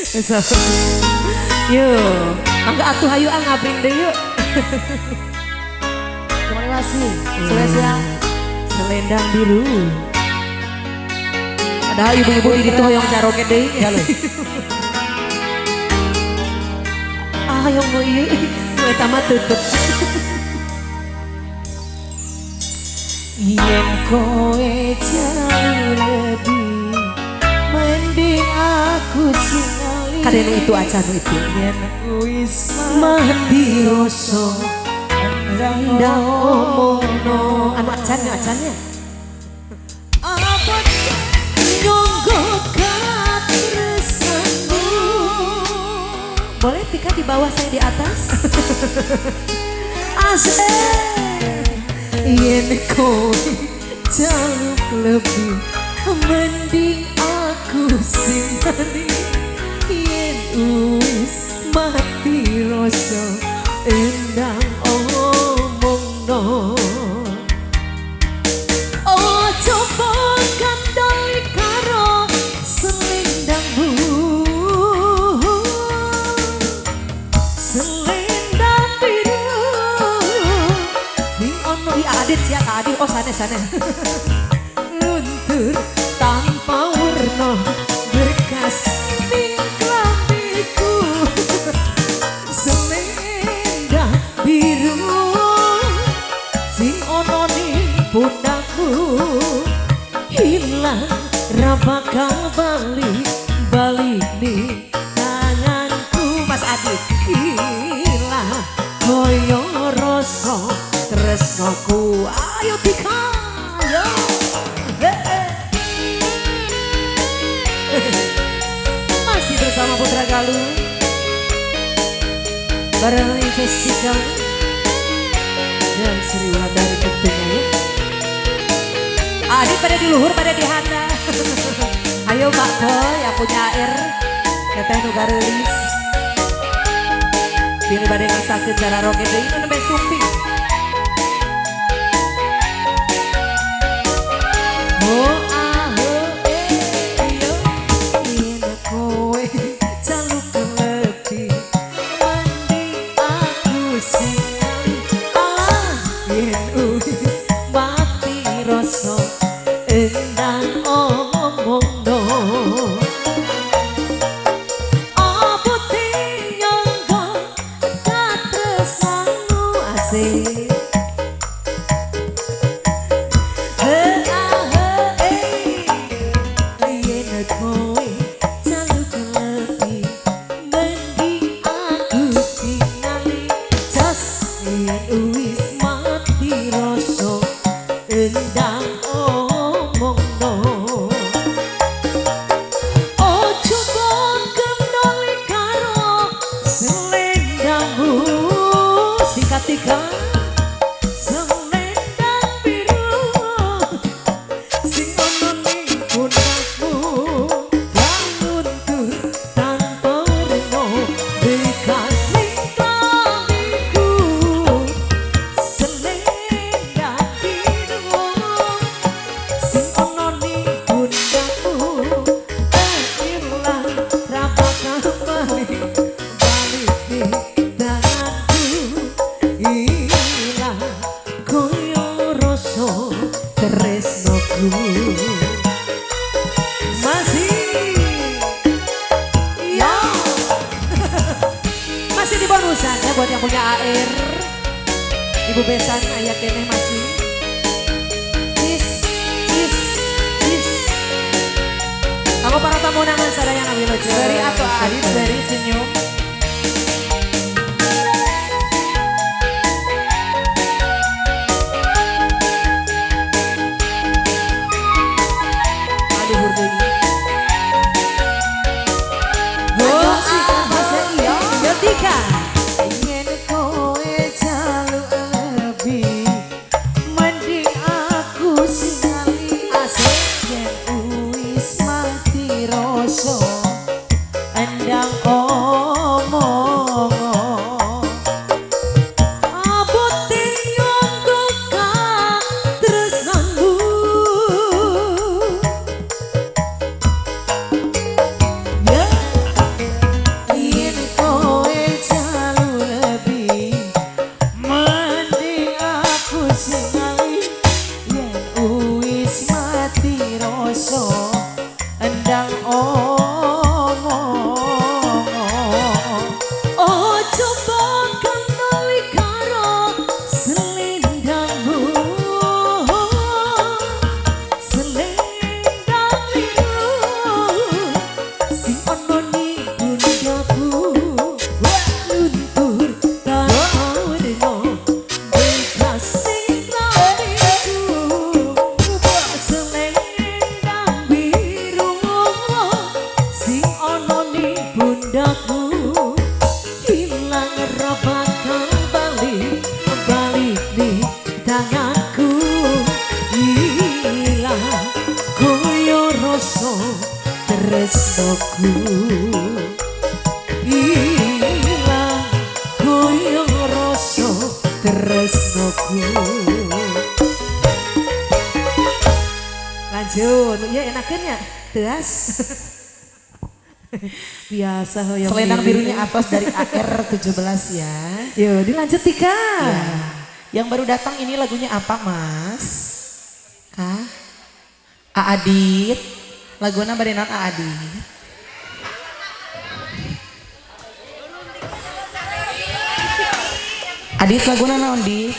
Yuk, angga atuh hayu ngabring deh yuk. Terima kasih. Spesial Selendang biru. Padahal ibu-ibu di ditu hoyong caroket deh. Ah, yang mau iya, gue tamat tutup. yen kowe jauh lebih mending aku singali Kadenu itu aja nu itu. yen wis mati rasa Ndang omongno anu acannya. apa nyonggok katresanmu. Boleh Tika di bawah saya di atas? Asik yen kowe jauh lebih mending aku singali yen wis mati rasa endang omongno. Oh coba kandhani karo selendangmu, selendang biru Di ono di adit sih tadi. Oh sana. luntur tanpa warna bekas ning klambiku. Selendang biru sing ono ning pundakku hilang ra bakal balik ning tanganku. Mas Adit hilang koyo rasa tresnoku. Ayo Tika yo. Masih bersama Putra Galuh bareng Jessica dan Sri Wulandari tentunya ya. Adit pada di luhur, pada di handa. Ayo Mbak Boy yang punya air. Teteh nu garelis. Bini pada ngesakeun cara roket deui nu nembe sumping. Oh aho yo yen kowe jaluk lebih mending aku singali yen wis mati rasa endang omongno. Apa nyangka katresnanmu asik. Endang omongno. Oh coba kendali karo selendangmu. Singkat Tika. Selendang biru sing ono ning pundakmu luntur tanpa warna bekas ning klambiku. Selendang biru sing ono ning pundakmu hilang ra bakal balik ning tanganku. Hilang koyo rasa tresnoku. Ya. Masih di bonusan ya buat yang punya air. Ibu Besan ayah keneh masih. Cis. Kamu para tamu undangan sadaya ngambil aja. Dari atau Adit dari senyum. Aduh deui. Oh, masih iya. Yo Tika. Yen kowe jaluk lebih mending aku singali asik yen wis mati rasa endang tresnoku ilang goyong rasa tresnoku. Lanjut, ya enakan ya, teas. Biasa hoyong Selendang diri. birunya Atos dari AR17 ya. Yo, dilanjut Tika. Ya. Yang baru datang ini lagunya apa Mas? Kah? Aadit. Lagunya barenan Aadit. Adit lagunya naon di?